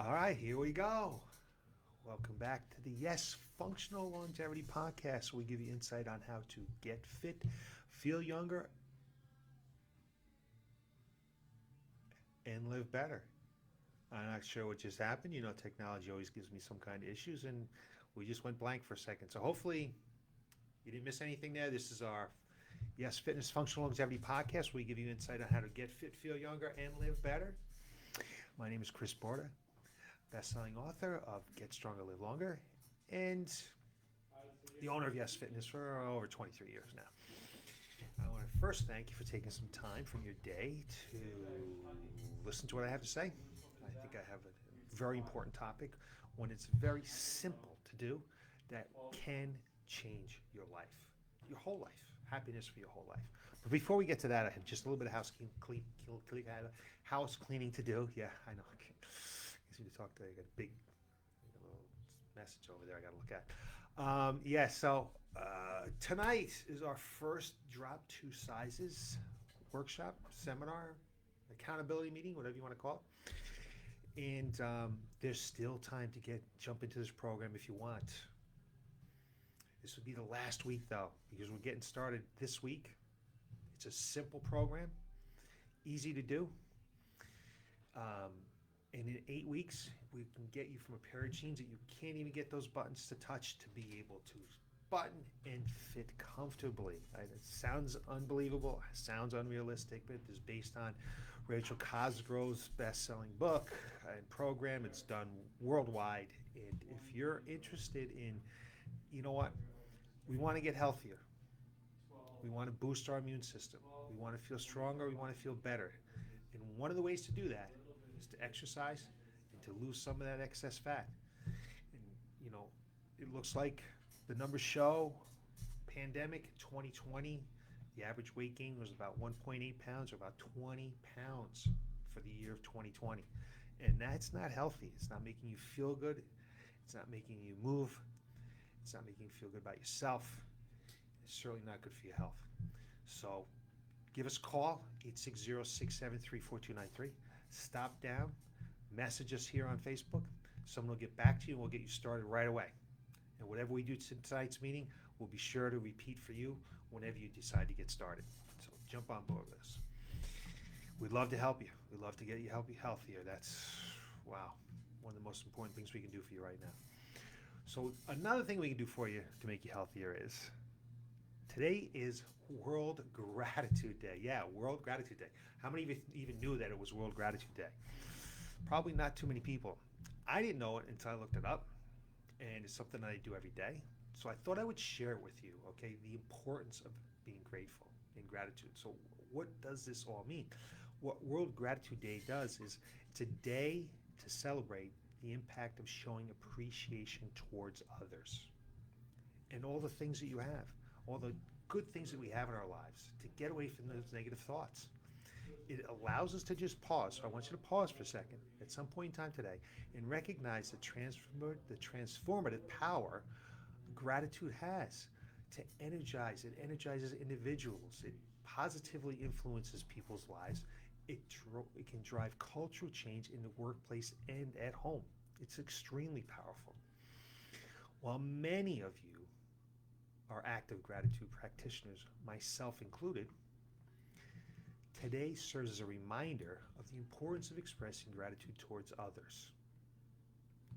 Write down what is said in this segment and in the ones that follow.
All right, here we go. Welcome back to the Yes Functional Longevity Podcast. We give you insight on how to get fit, feel younger, and live better. I'm not sure what just happened. You know, technology always gives me some kind of issues, and we just went blank for a second. So hopefully you didn't miss anything there. This is our Yes Fitness Functional Longevity Podcast. We give you insight on how to get fit, feel younger, and live better. My name is Chris Borda, best-selling author of Get Stronger, Live Longer, and the owner of Yes Fitness for over 23 years now. I want to first thank you for taking some time from your day to listen to what I have to say. I think I have a very important topic, one that's very simple to do that can change your life, your whole life, happiness for your whole life. But before we get to that, I have just a little bit of house cleaning to do. Yeah, I know. I need to talk to. I got a big little message over there I got to look at. Tonight is our first Drop Two Sizes workshop, seminar, accountability meeting, whatever you want to call it. And there's still time to jump into this program if you want. This would be the last week though, because we're getting started this week. It's a simple program, easy to do. Um, and in 8 weeks, we can get you from a pair of jeans that you can't even get those buttons to touch to be able to button and fit comfortably. Right? It sounds unbelievable, sounds unrealistic, but it's based on Rachel Cosgrove's best-selling book and program. It's done worldwide. And if you're interested in, you know what, we want to get healthier. We want to boost our immune system. We want to feel stronger. We want to feel better. And one of the ways to do that is to exercise and to lose some of that excess fat. And, you know, it looks like the numbers show pandemic 2020, the average weight gain was about 1.8 pounds or about 20 pounds for the year of 2020. And that's not healthy. It's not making you feel good. It's not making you move. It's not making you feel good about yourself. It's certainly not good for your health. So give us a call, 860-673-4293. Stop down, message us here on Facebook. Someone will get back to you and we'll get you started right away. And whatever we do tonight's meeting, we'll be sure to repeat for you whenever you decide to get started. So jump on board with us. We'd love to help you. We'd love to get you healthier. That's, wow, one of the most important things we can do for you right now. So another thing we can do for you to make you healthier is today is World Gratitude Day. Yeah, World Gratitude Day. How many of you even knew that it was World Gratitude Day? Probably not too many people. I didn't know it until I looked it up, and it's something that I do every day. So I thought I would share it with you, okay, the importance of being grateful and gratitude. So what does this all mean? What World Gratitude Day does is it's a day to celebrate the impact of showing appreciation towards others and all the things that you have, all the good things that we have in our lives, to get away from those negative thoughts. It allows us to just pause. So I want you to pause for a second at some point in time today and recognize the transformative power gratitude has to energize. It energizes individuals. It positively influences people's lives. It can drive cultural change in the workplace and at home. It's extremely powerful. While many of you are active gratitude practitioners, myself included, today serves as a reminder of the importance of expressing gratitude towards others.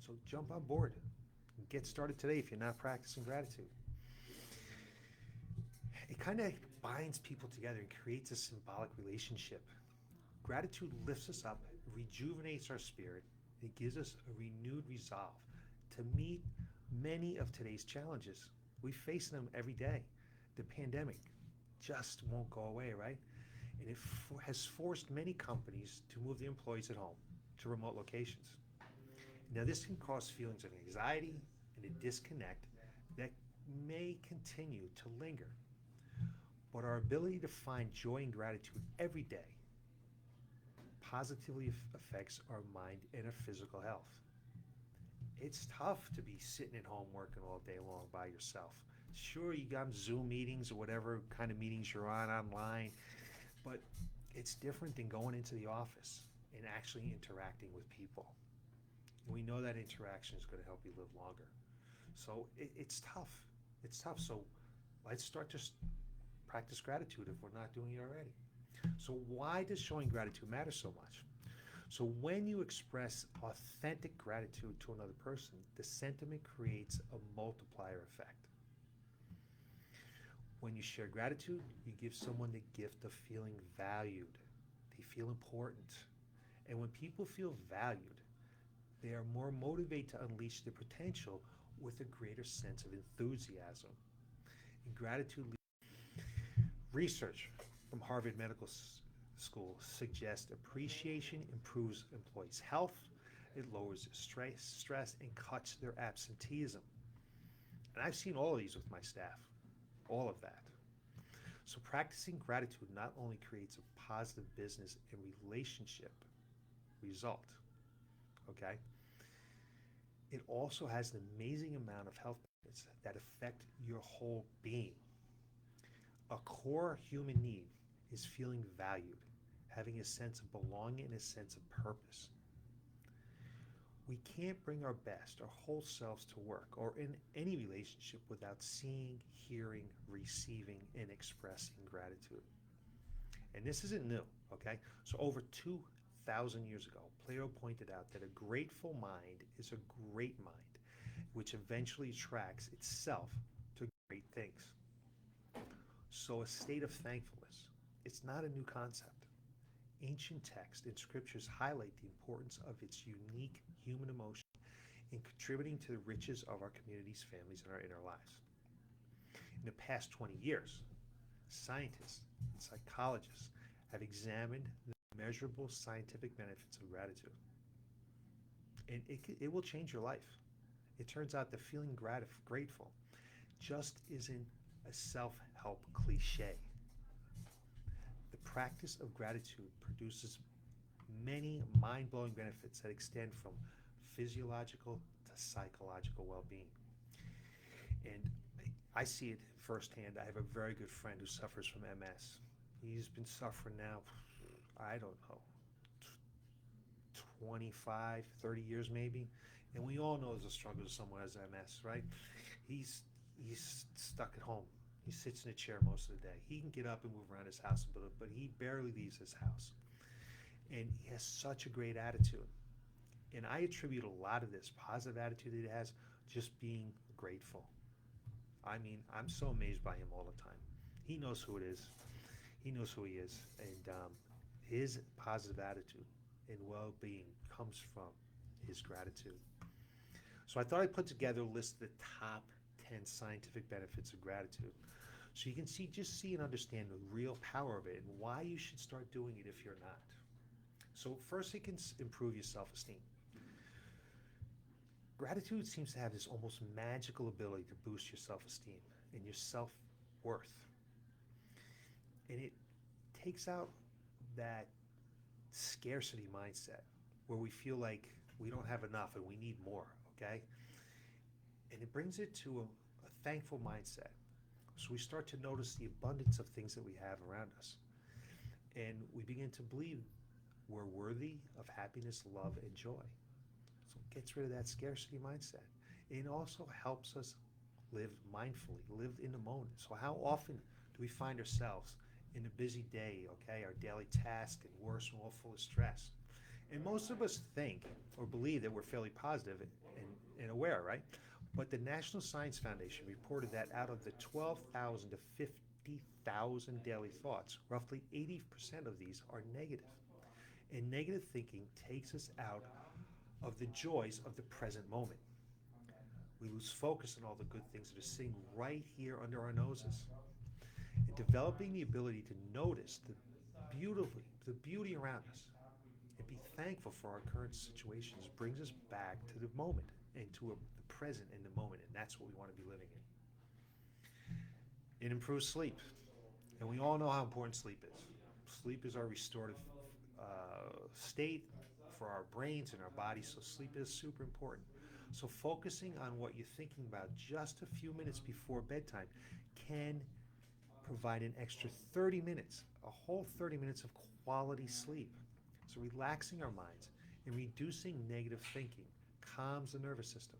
So jump on board and get started today if you're not practicing gratitude. It kind of binds people together and creates a symbolic relationship. Gratitude lifts us up, rejuvenates our spirit, it gives us a renewed resolve to meet many of today's challenges. We face them every day. The pandemic just won't go away, right? And it has forced many companies to move their employees at home to remote locations. Now, this can cause feelings of anxiety and a disconnect that may continue to linger. But our ability to find joy and gratitude every day positively affects our mind and our physical health. It's tough to be sitting at home working all day long by yourself. Sure, you got Zoom meetings or whatever kind of meetings you're on online, but it's different than going into the office and actually interacting with people. We know that interaction is going to help you live longer. So it's tough. It's tough. So let's start to practice gratitude if we're not doing it already. So why does showing gratitude matter so much? So when you express authentic gratitude to another person, the sentiment creates a multiplier effect. When you share gratitude, you give someone the gift of feeling valued. They feel important. And when people feel valued, they are more motivated to unleash their potential with a greater sense of enthusiasm. And gratitude research from Harvard Medical School suggests appreciation improves employees' health, it lowers stress, and cuts their absenteeism. And I've seen all of these with my staff, all of that. So practicing gratitude not only creates a positive business and relationship result, okay, it also has an amazing amount of health benefits that affect your whole being. A core human need is feeling valued, having a sense of belonging and a sense of purpose. We can't bring our best, our whole selves to work or in any relationship without seeing, hearing, receiving, and expressing gratitude. And this isn't new, okay? So over 2,000 years ago, Plato pointed out that a grateful mind is a great mind, which eventually attracts itself to great things. So a state of thankfulness, it's not a new concept. Ancient texts and scriptures highlight the importance of its unique human emotion in contributing to the riches of our communities, families, and our inner lives. In the past 20 years, scientists and psychologists have examined the measurable scientific benefits of gratitude. And it will change your life. It turns out that feeling grateful just isn't a self-help cliche. The practice of gratitude produces many mind-blowing benefits that extend from physiological to psychological well-being. And I see it firsthand. I have a very good friend who suffers from MS. He's been suffering now, I don't know, 25, 30 years maybe. And we all know the struggles of someone who has MS, right? He's stuck at home. He sits in a chair most of the day. He can get up and move around his house a bit, but he barely leaves his house. And he has such a great attitude. And I attribute a lot of this positive attitude that he has just being grateful. I mean, I'm so amazed by him all the time. He knows who it is. He knows who he is. And his positive attitude and well-being comes from his gratitude. So I thought I'd put together a list of the top 10 scientific benefits of gratitude. So you can see and understand the real power of it and why you should start doing it if you're not. So first, it can improve your self-esteem. Gratitude seems to have this almost magical ability to boost your self-esteem and your self-worth. And it takes out that scarcity mindset where we feel like we don't have enough and we need more, okay? And it brings it to a thankful mindset. So we start to notice the abundance of things that we have around us. And we begin to believe we're worthy of happiness, love, and joy. So it gets rid of that scarcity mindset. It also helps us live mindfully, live in the moment. So how often do we find ourselves in a busy day, okay, our daily tasks and worse, we're all full of stress? And most of us think or believe that we're fairly positive and aware, right? But the National Science Foundation reported that out of the 12,000 to 50,000 daily thoughts, roughly 80% of these are negative. And negative thinking takes us out of the joys of the present moment. We lose focus on all the good things that are sitting right here under our noses. And developing the ability to notice the beauty around us and be thankful for our current situations brings us back to the moment and to the present in the moment, and that's what we want to be living in. It improves sleep, and we all know how important sleep is. Sleep is our restorative state for our brains and our bodies, so sleep is super important. So focusing on what you're thinking about just a few minutes before bedtime can provide an extra 30 minutes, a whole 30 minutes of quality sleep. So relaxing our minds and reducing negative thinking calms the nervous system,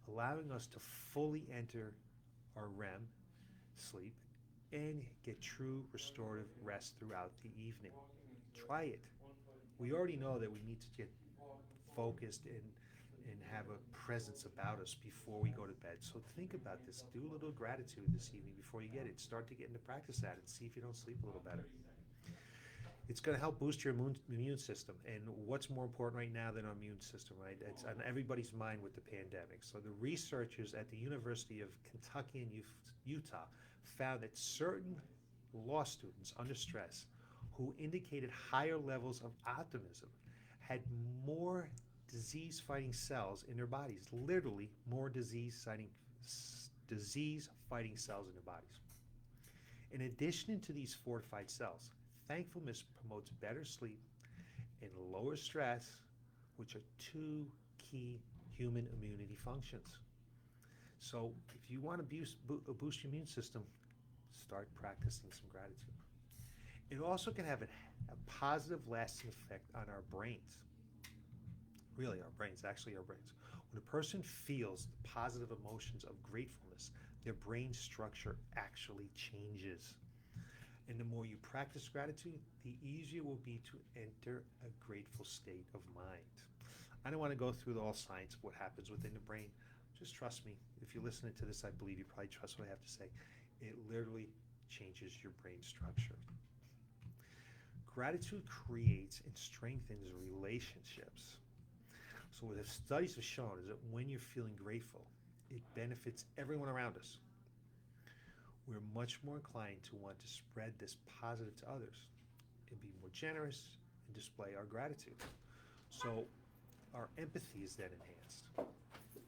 allowing us to fully enter our REM sleep and get true restorative rest throughout the evening. Try it. We already know that we need to get focused and have a presence about us before we go to bed. So think about this. Do a little gratitude this evening before you get it. Start to get into practice at it and see if you don't sleep a little better. It's going to help boost your immune system. And what's more important right now than our immune system, right? It's on everybody's mind with the pandemic. So the researchers at the University of Kentucky and Utah found that certain law students under stress who indicated higher levels of optimism had more disease-fighting cells in their bodies, literally more disease-fighting cells in their bodies. In addition to these fortified cells, thankfulness promotes better sleep and lower stress, which are two key human immunity functions. So if you want to boost your immune system, start practicing some gratitude. It also can have a positive lasting effect on our brains. Really, our brains. When a person feels the positive emotions of gratefulness, their brain structure actually changes. And the more you practice gratitude, the easier it will be to enter a grateful state of mind. I don't want to go through all science of what happens within the brain. Just trust me. If you're listening to this, I believe you probably trust what I have to say. It literally changes your brain structure. Gratitude creates and strengthens relationships. So what the studies have shown is that when you're feeling grateful, it benefits everyone around us. We're much more inclined to want to spread this positive to others and be more generous and display our gratitude. So our empathy is then enhanced.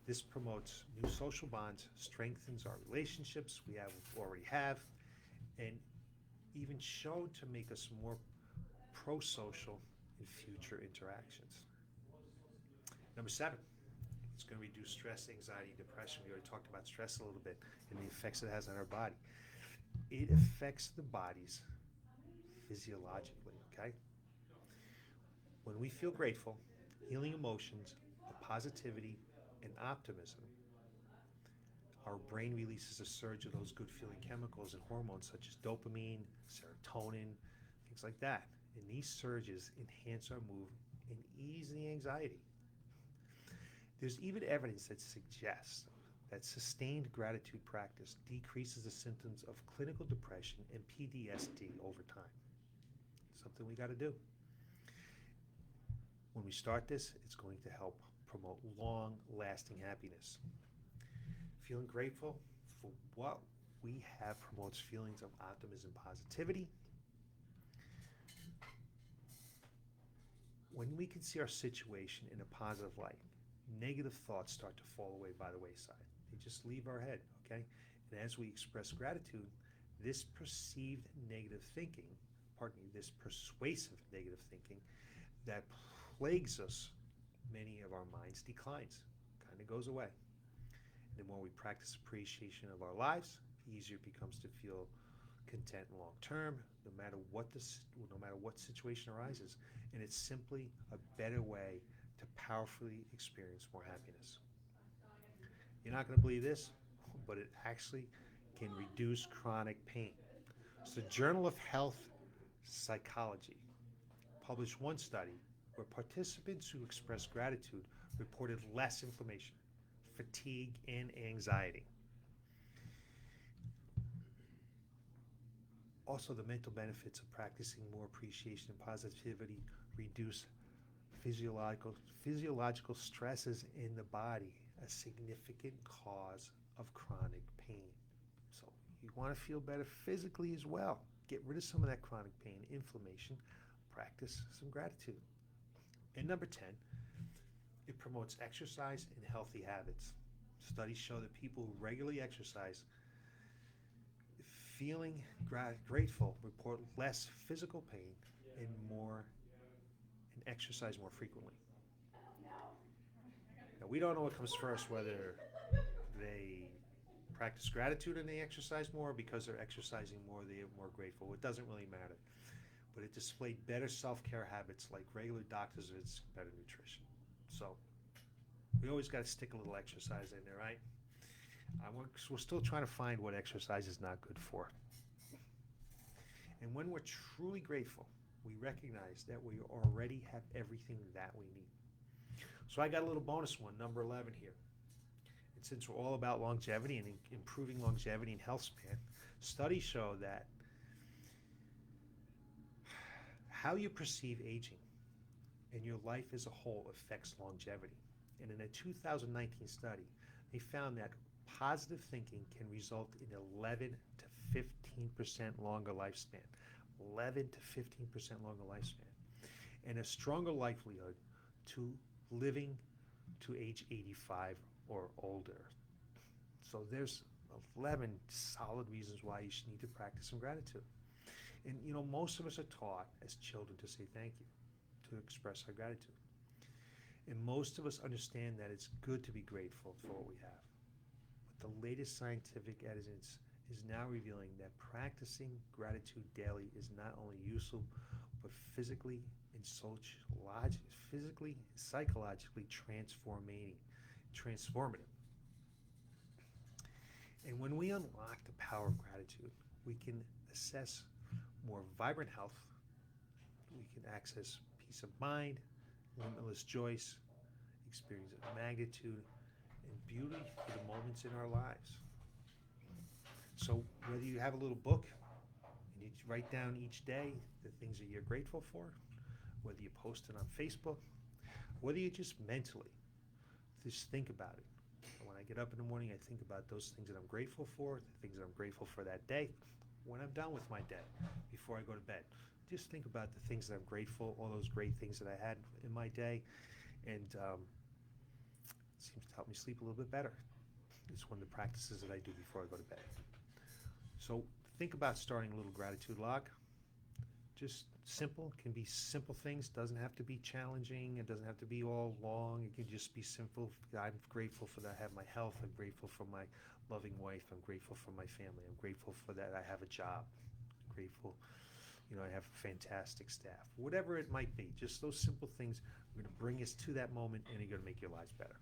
This promotes new social bonds, strengthens our relationships we already have, and even shown to make us more pro-social in future interactions. Number 7, it's going to reduce stress, anxiety, depression. We already talked about stress a little bit and the effects it has on our body. It affects the bodies physiologically, okay? When we feel grateful, healing emotions, positivity, and optimism, our brain releases a surge of those good feeling chemicals and hormones such as dopamine, serotonin, things like that. And these surges enhance our mood and ease the anxiety. There's even evidence that suggests that sustained gratitude practice decreases the symptoms of clinical depression and PTSD over time. Something we got to do. When we start this, it's going to help promote long-lasting happiness. Feeling grateful for what we have promotes feelings of optimism and positivity. When we can see our situation in a positive light, negative thoughts start to fall away by the wayside. They just leave our head, okay? And as we express gratitude, this perceived negative thinking, this persuasive negative thinking that plagues us, many of our minds, declines, kind of goes away. And the more we practice appreciation of our lives, the easier it becomes to feel content long term, no matter what situation arises. And it's simply a better way to powerfully experience more happiness. You're not going to believe this, but it actually can reduce chronic pain. So the Journal of Health Psychology published one study where participants who expressed gratitude reported less inflammation, fatigue, and anxiety. Also, the mental benefits of practicing more appreciation and positivity reduce physiological stresses in the body, a significant cause of chronic pain. So you want to feel better physically as well. Get rid of some of that chronic pain, inflammation, practice some gratitude. And number 10, it promotes exercise and healthy habits. Studies show that people who regularly exercise, feeling grateful, report less physical pain and exercise more frequently. Now, we don't know what comes first, whether they practice gratitude and they exercise more, or because they're exercising more, they are more grateful. It doesn't really matter. But it displayed better self-care habits like regular doctor's visits, better nutrition. So We always got to stick a little exercise in there, right? We're still trying to find what exercise is not good for. And when we're truly grateful, we recognize that we already have everything that we need. So I got a little bonus one, number 11 here. And since we're all about longevity and improving longevity and health span, studies show that how you perceive aging and your life as a whole affects longevity. And in a 2019 study, they found that positive thinking can result in 11 to 15% longer lifespan. 11 to 15% longer lifespan. And a stronger likelihood to living to age 85 or older. So there's 11 solid reasons why you should need to practice some gratitude. And you know, most of us are taught as children to say thank you, to express our gratitude. And most of us understand that it's good to be grateful for what we have. But the latest scientific evidence is now revealing that practicing gratitude daily is not only useful, but physically and psychologically transformative. And when we unlock the power of gratitude, we can assess more vibrant health, we can access peace of mind, limitless joys, experience of magnitude and beauty for the moments in our lives. So whether you have a little book and you write down each day the things that you're grateful for, whether you post it on Facebook, whether you just mentally just think about it. When I get up in the morning, I think about those things that I'm grateful for, the things that I'm grateful for that day. When I'm done with my day, before I go to bed, just think about the things that I'm grateful, all those great things that I had in my day, and it seems to help me sleep a little bit better. It's one of the practices that I do before I go to bed. So think about starting a little gratitude log. Just simple, can be simple things, doesn't have to be challenging, it doesn't have to be all long, it can just be simple. I'm grateful for that I have my health, I'm grateful for my loving wife, I'm grateful for my family, I'm grateful for that I have a job, I'm grateful, I have a fantastic staff. Whatever it might be, just those simple things are going to bring us to that moment and are going to make your lives better.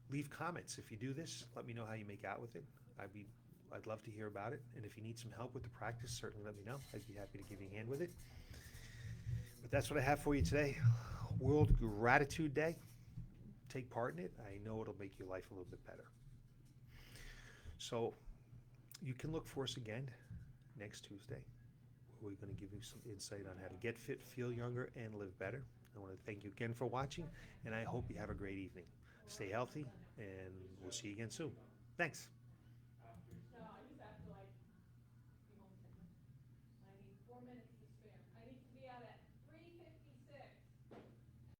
Leave comments if you do this. Let me know how you make out with it. I'd love to hear about it. And if you need some help with the practice, certainly let me know. I'd be happy to give you a hand with it. But that's what I have for you today. World Gratitude Day. Take part in it. I know it'll make your life a little bit better. So you can look for us again next Tuesday. We're going to give you some insight on how to get fit, feel younger, and live better. I want to thank you again for watching, and I hope you have a great evening. Stay healthy, and we'll see you again soon. Thanks. No, I just have to be home 10 minutes. I need 4 minutes.